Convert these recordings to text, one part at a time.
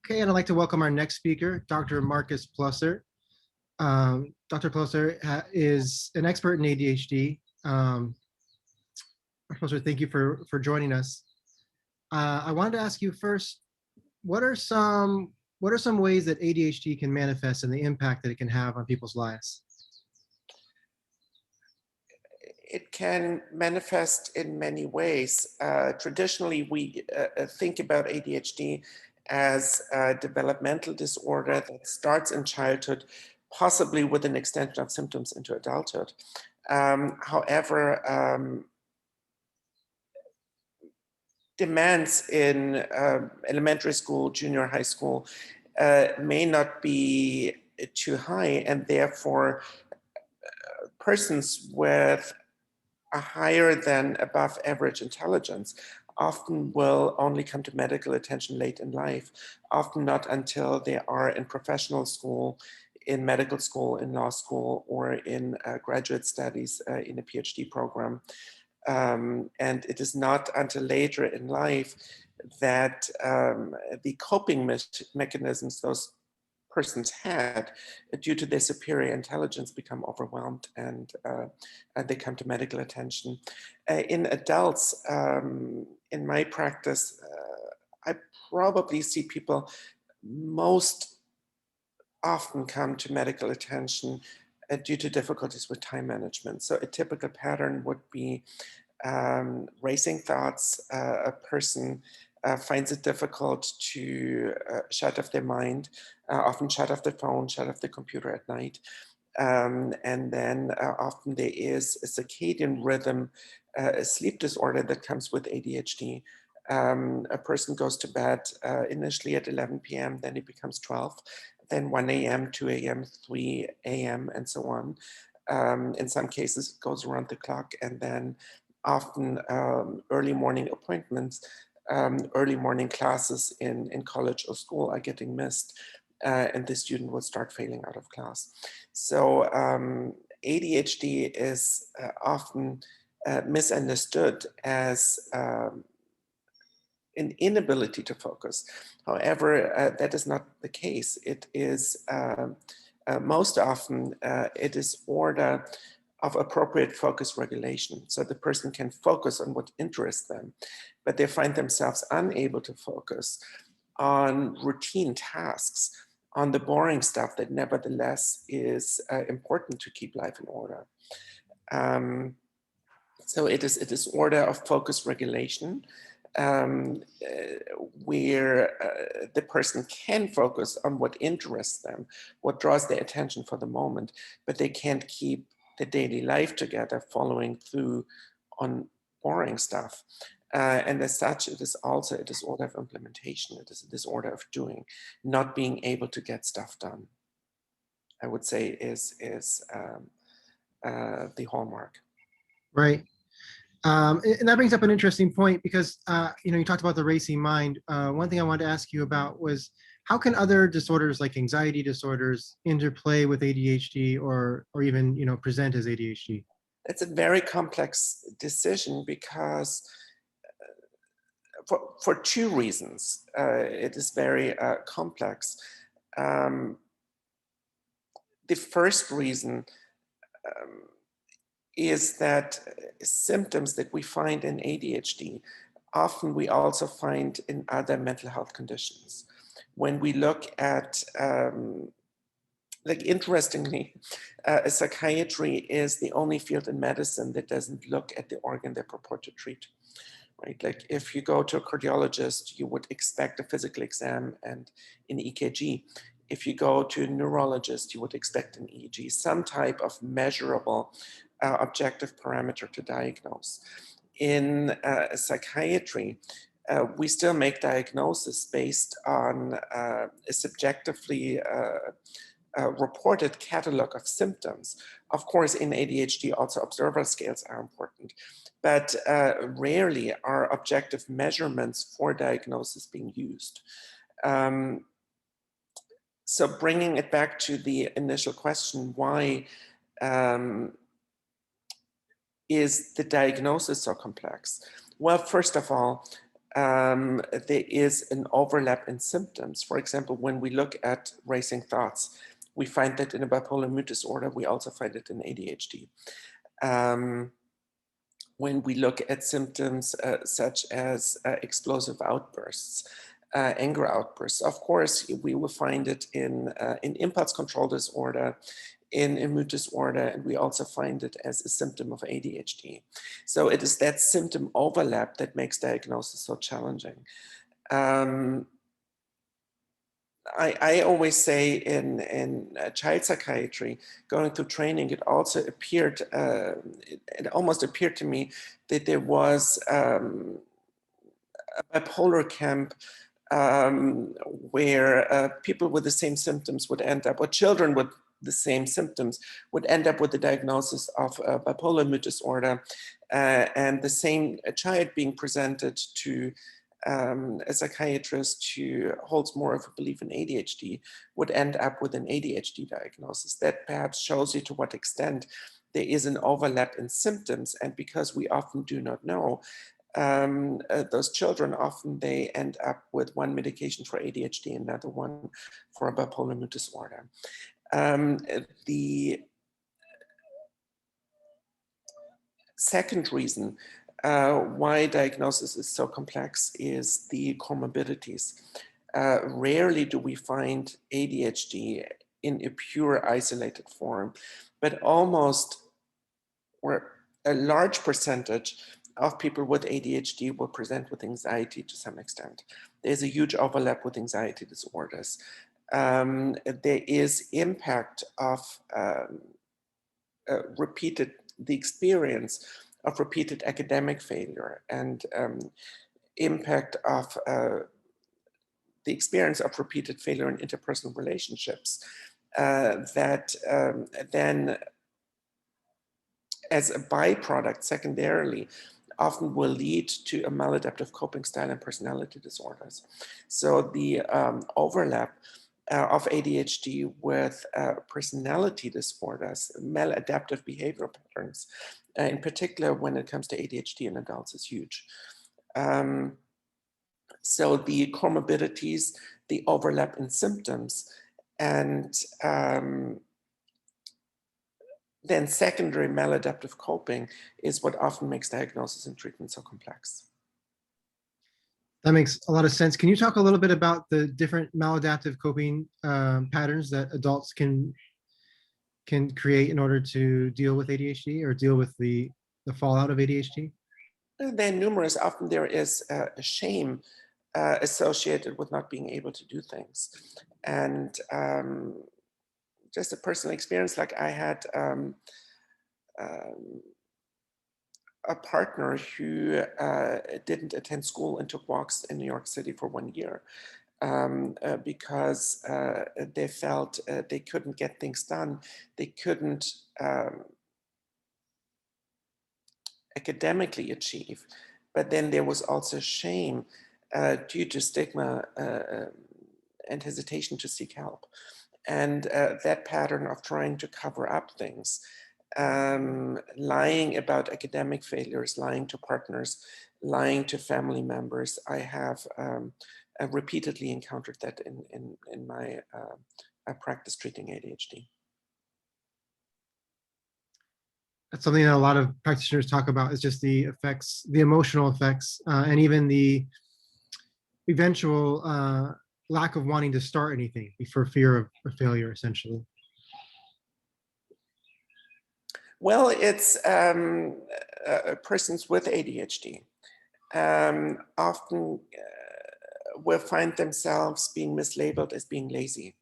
Okay, and I'd like to welcome our next speaker, Dr. Markus Ploesser. Dr. Ploesser is an expert in ADHD. Dr. Ploesser, thank you for joining us. I wanted to ask you first, what are some ways that ADHD can manifest and the impact that it can have on people's lives? It can manifest in many ways. Traditionally, we think about ADHD as a developmental disorder that starts in childhood, possibly with an extension of symptoms into adulthood. However, demands in elementary school, junior high school may not be too high, and therefore persons with a higher than above average intelligence often will only come to medical attention late in life, often not until they are in professional school, in medical school, in law school, or in graduate studies in a PhD program. And it is not until later in life that the coping mechanisms those persons had due to their superior intelligence become overwhelmed and they come to medical attention. In adults, in my practice, I probably see people most often come to medical attention due to difficulties with time management. So a typical pattern would be racing thoughts. A person finds it difficult to shut off their mind, often shut off the phone, shut off the computer at night. And then often there is a circadian rhythm, a sleep disorder that comes with ADHD. A person goes to bed initially at 11 p.m., then it becomes 12, then 1 a.m., 2 a.m., 3 a.m., and so on. In some cases, it goes around the clock, and then often early morning appointments, early morning classes in college or school are getting missed, and the student will start failing out of class. So ADHD is often misunderstood as an inability to focus. However, that is not the case. It is most often a disorder of appropriate focus regulation. So the person can focus on what interests them, but they find themselves unable to focus on routine tasks, on the boring stuff that nevertheless is important to keep life in order. So it is a disorder of focus regulation, where the person can focus on what interests them, what draws their attention for the moment, but they can't keep the daily life together, following through on boring stuff. And as such, it is also a disorder of implementation. It is a disorder of doing, not being able to get stuff done, I would say is the hallmark. Right. And that brings up an interesting point because you talked about the racing mind. One thing I wanted to ask you about was how can other disorders like anxiety disorders interplay with ADHD or even present as ADHD? It's a very complex decision because for two reasons, it is very complex. The first reason is that symptoms that we find in ADHD, often we also find in other mental health conditions. When we look at, interestingly, psychiatry is the only field in medicine that doesn't look at the organ they purport to treat. Right? Like if you go to a cardiologist, you would expect a physical exam and an EKG. If you go to a neurologist, you would expect an EEG, some type of measurable objective parameter to diagnose. In psychiatry, we still make diagnosis based on a subjectively reported catalog of symptoms. Of course, in ADHD, also observer scales are important, but rarely are objective measurements for diagnosis being used. So bringing it back to the initial question, why is the diagnosis so complex? Well, first of all, there is an overlap in symptoms. For example, when we look at racing thoughts, we find that in a bipolar mood disorder, we also find it in ADHD. When we look at symptoms such as explosive outbursts, anger outbursts, of course, we will find it in impulse control disorder, in a mood disorder, and we also find it as a symptom of ADHD. So it is that symptom overlap that makes diagnosis so challenging. I always say in child psychiatry, going through training, it also appeared, it almost appeared to me that there was a bipolar camp where people with the same symptoms would end up, or children with the same symptoms would end up with the diagnosis of bipolar mood disorder, and the same child being presented to a psychiatrist who holds more of a belief in ADHD would end up with an ADHD diagnosis. That perhaps shows you to what extent there is an overlap in symptoms, and because we often do not know, those children often they end up with one medication for ADHD, another one for a bipolar mood disorder. The second reason why diagnosis is so complex is the comorbidities. Rarely do we find ADHD in a pure isolated form, but almost, or a large percentage of people with ADHD will present with anxiety to some extent. There's a huge overlap with anxiety disorders. There is impact of the experience of repeated academic failure, and impact of the experience of repeated failure in interpersonal relationships that then, as a byproduct, secondarily, often will lead to a maladaptive coping style and personality disorders. So the overlap of ADHD with personality disorders, maladaptive behavior patterns, in particular when it comes to ADHD in adults, is huge. So the comorbidities, the overlap in symptoms, and then secondary maladaptive coping is what often makes diagnosis and treatment so complex. That makes a lot of sense. Can you talk a little bit about the different maladaptive coping patterns that adults can create in order to deal with ADHD or deal with the fallout of ADHD? There are numerous. Often there is a shame associated with not being able to do things. And just a personal experience, like I had a partner who didn't attend school and took walks in New York City for 1 year because they felt they couldn't get things done. They couldn't academically achieve. But then there was also shame due to stigma and hesitation to seek help. And that pattern of trying to cover up things, lying about academic failures, lying to partners, lying to family members, I have repeatedly encountered that in my practice treating ADHD. That's something that a lot of practitioners talk about, is just the effects, the emotional effects, and even the eventual lack of wanting to start anything for fear of failure, essentially. Well, it's persons with ADHD often will find themselves being mislabeled as being lazy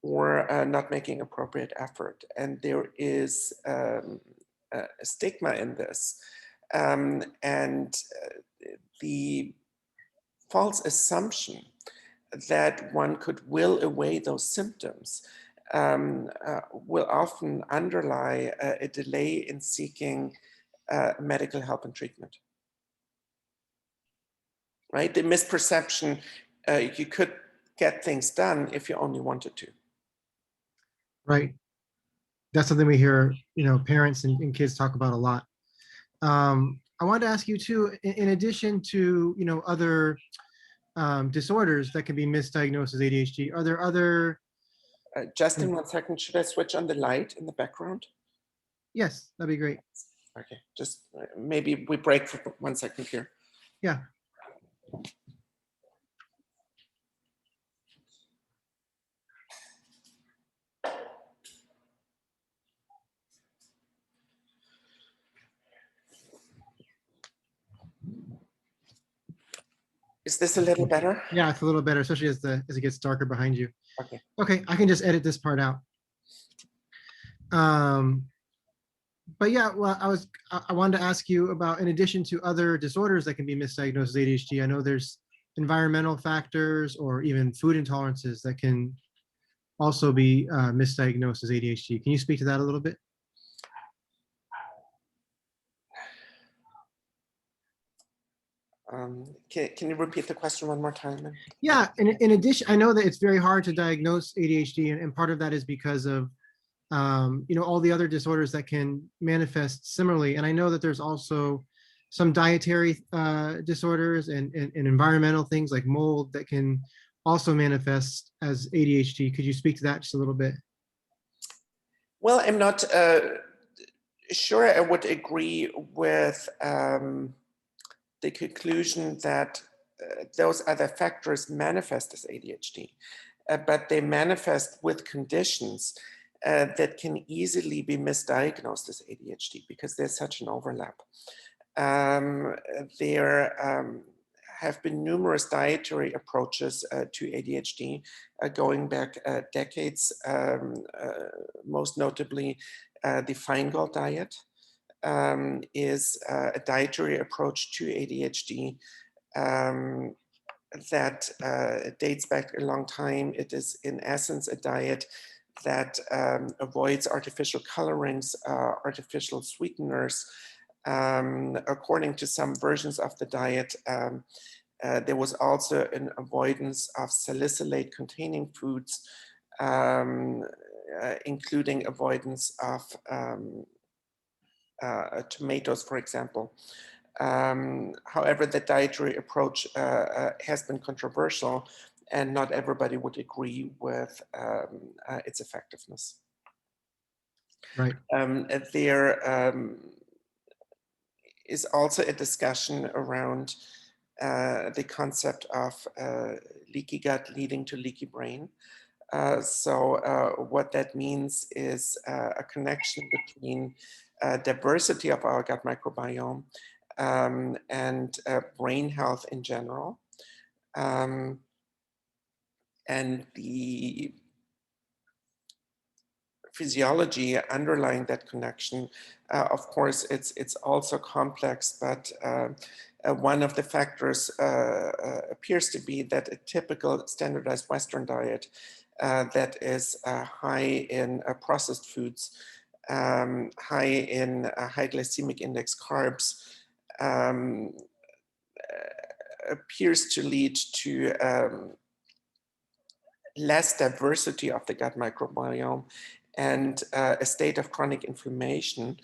or not making appropriate effort. And there is a stigma in this. And the false assumption that one could will away those symptoms will often underlie a delay in seeking medical help and treatment. Right? The misperception, you could get things done if you only wanted to. Right. That's something we hear, parents and kids talk about a lot. I wanted to ask you too, in addition to, other disorders that can be misdiagnosed as ADHD, are there other? Justin, 1 second. Should I switch on the light in the background? Yes, that'd be great. Okay, just maybe we break for 1 second here. Yeah. Is this a little better? Yeah, it's a little better, especially as it gets darker behind you. Okay. Okay, I can just edit this part out. But yeah, well, I wanted to ask you about, in addition to other disorders that can be misdiagnosed as ADHD, I know there's environmental factors or even food intolerances that can also be misdiagnosed as ADHD. Can you speak to that a little bit? Can you repeat the question one more time? Yeah, in addition, I know that it's very hard to diagnose ADHD, and part of that is because of all the other disorders that can manifest similarly. And I know that there's also some dietary disorders and environmental things like mold that can also manifest as ADHD. Could you speak to that just a little bit? Well, I'm not sure I would agree with the conclusion that those other factors manifest as ADHD, but they manifest with conditions that can easily be misdiagnosed as ADHD because there's such an overlap. There have been numerous dietary approaches to ADHD going back decades, most notably the Feingold diet is a dietary approach to ADHD that dates back a long time. It is in essence a diet that avoids artificial colorings, artificial sweeteners. According to some versions of the diet, there was also an avoidance of salicylate containing foods, including avoidance of tomatoes, for example. However, the dietary approach has been controversial and not everybody would agree with its effectiveness. Right. There is also a discussion around the concept of leaky gut leading to leaky brain. So what that means is a connection between diversity of our gut microbiome and brain health in general. And the physiology underlying that connection, of course, it's also complex, but one of the factors appears to be that a typical standardized Western diet that is high in processed foods, high in high glycemic index carbs, appears to lead to less diversity of the gut microbiome and a state of chronic inflammation.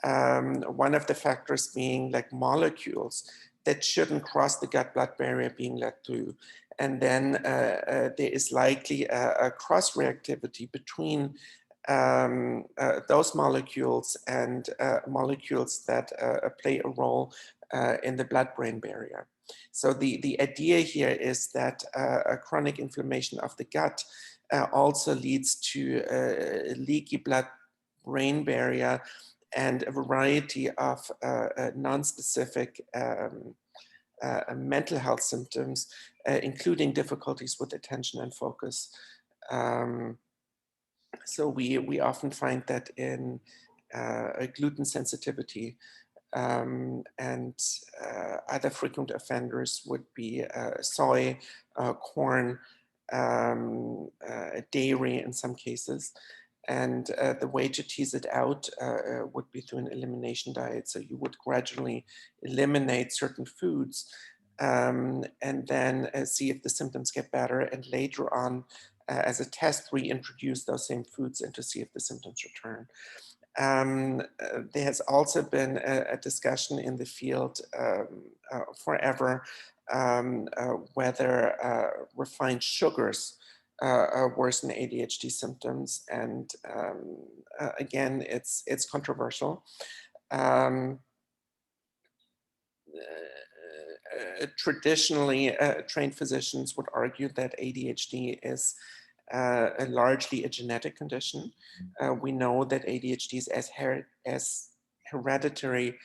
One of the factors being like molecules that shouldn't cross the gut-blood barrier being let through. And then there is likely a cross-reactivity between those molecules and molecules that play a role in the blood-brain barrier. So the idea here is that a chronic inflammation of the gut also leads to a leaky blood-brain barrier and a variety of non-specific mental health symptoms, including difficulties with attention and focus. So we often find that in gluten sensitivity, and other frequent offenders would be soy, corn, dairy in some cases. And the way to tease it out would be through an elimination diet. So you would gradually eliminate certain foods and then see if the symptoms get better. And later on, as a test, reintroduce those same foods and to see if the symptoms return. There has also been a discussion in the field forever whether refined sugars worsen ADHD symptoms, and again, it's controversial. Um, Traditionally, trained physicians would argue that ADHD is largely a genetic condition. We know that ADHD is as hereditary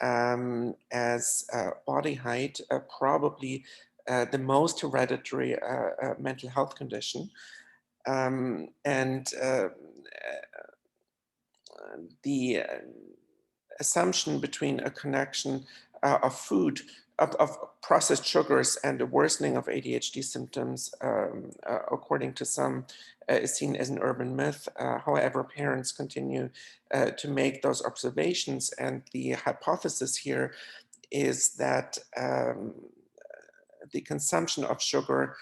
as body height, probably the most hereditary mental health condition. And the assumption between a connection of food, of processed sugars, and a worsening of ADHD symptoms, according to some, is seen as an urban myth. However, parents continue to make those observations, and the hypothesis here is that the consumption of sugar,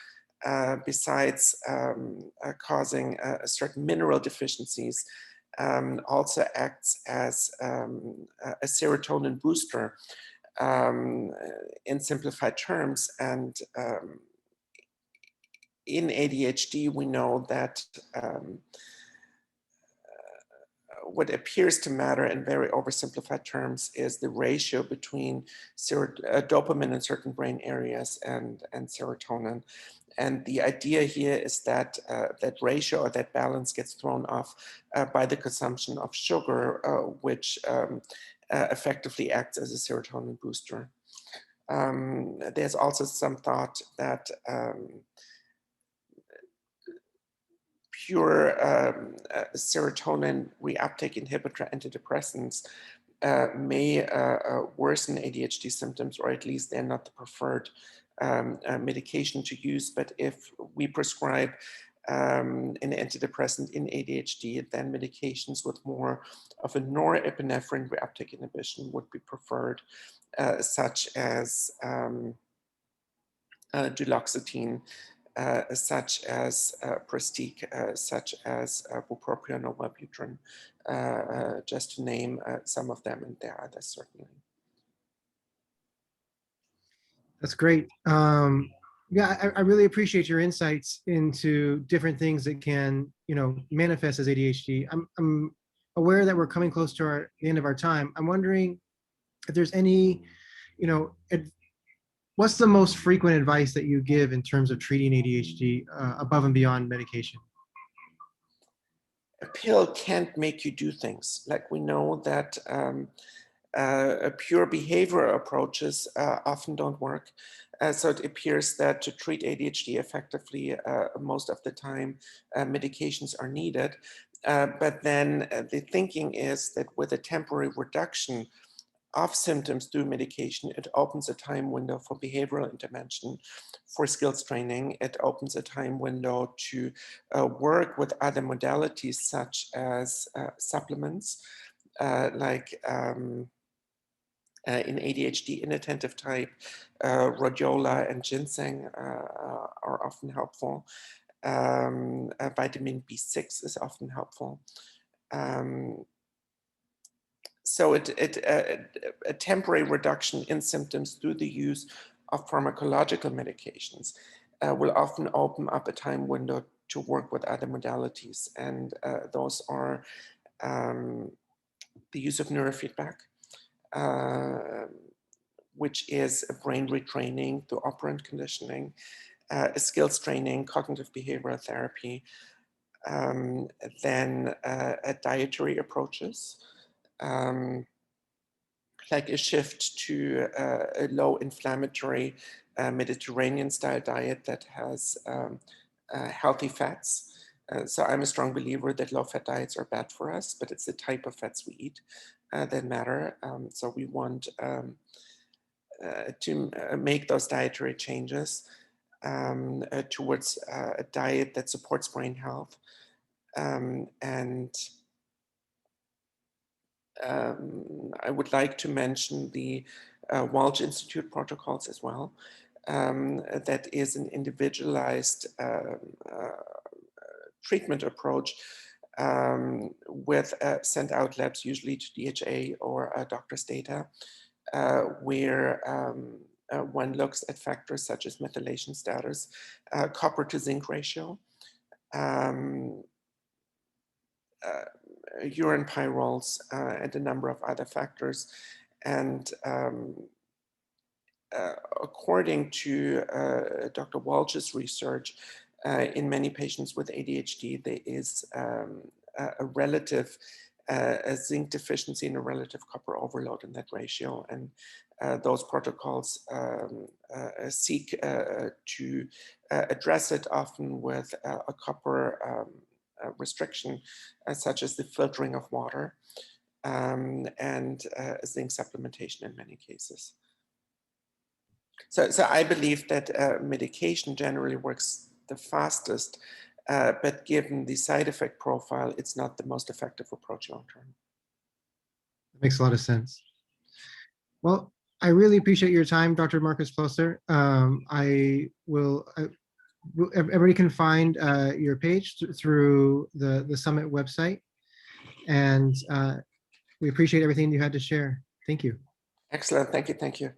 besides causing certain mineral deficiencies, also acts as a serotonin booster, in simplified terms. And in ADHD, we know that what appears to matter in very oversimplified terms is the ratio between dopamine in certain brain areas and serotonin. And the idea here is that that ratio or that balance gets thrown off by the consumption of sugar, which effectively acts as a serotonin booster. There's also some thought that pure serotonin reuptake inhibitor antidepressants may worsen ADHD symptoms, or at least they're not the preferred medication to use. But if we prescribe an antidepressant in ADHD, then medications with more of a norepinephrine reuptake inhibition would be preferred, such as duloxetine, such as Prestique, such as bupropion or Wellbutrin, just to name some of them, and there are others certainly. That's great. Yeah, I really appreciate your insights into different things that can, manifest as ADHD. I'm aware that we're coming close to the end of our time. I'm wondering if there's any, what's the most frequent advice that you give in terms of treating ADHD above and beyond medication? A pill can't make you do things. Like, we know that pure behavioral approaches often don't work. So it appears that to treat ADHD effectively, most of the time, medications are needed. But then the thinking is that with a temporary reduction of symptoms through medication, it opens a time window for behavioral intervention, for skills training. It opens a time window to work with other modalities, such as supplements, like in ADHD inattentive type, rhodiola and ginseng are often helpful. Vitamin B6 is often helpful. So a temporary reduction in symptoms through the use of pharmacological medications will often open up a time window to work with other modalities. And those are the use of neurofeedback, which is a brain retraining through operant conditioning, skills training, cognitive behavioral therapy, then dietary approaches, like a shift to a low inflammatory Mediterranean style diet that has healthy fats. So I'm a strong believer that low fat diets are bad for us, but it's the type of fats we eat that matter. So we want to make those dietary changes towards a diet that supports brain health. And I would like to mention the Walsh Institute protocols as well. That is an individualized treatment approach with sent out labs, usually to DHA or doctor's data, where one looks at factors such as methylation status, copper to zinc ratio, urine pyroles, and a number of other factors. And according to Dr. Walsh's research, in many patients with ADHD, there is a relative zinc deficiency and a relative copper overload in that ratio. And those protocols seek to address it, often with a copper restriction, such as the filtering of water, and zinc supplementation in many cases. So I believe that medication generally works the fastest, but given the side effect profile, it's not the most effective approach long term. That makes a lot of sense. Well, I really appreciate your time, Dr. Markus Ploesser. Everybody can find your page through the Summit website, and we appreciate everything you had to share. Thank you. Excellent. Thank you. Thank you.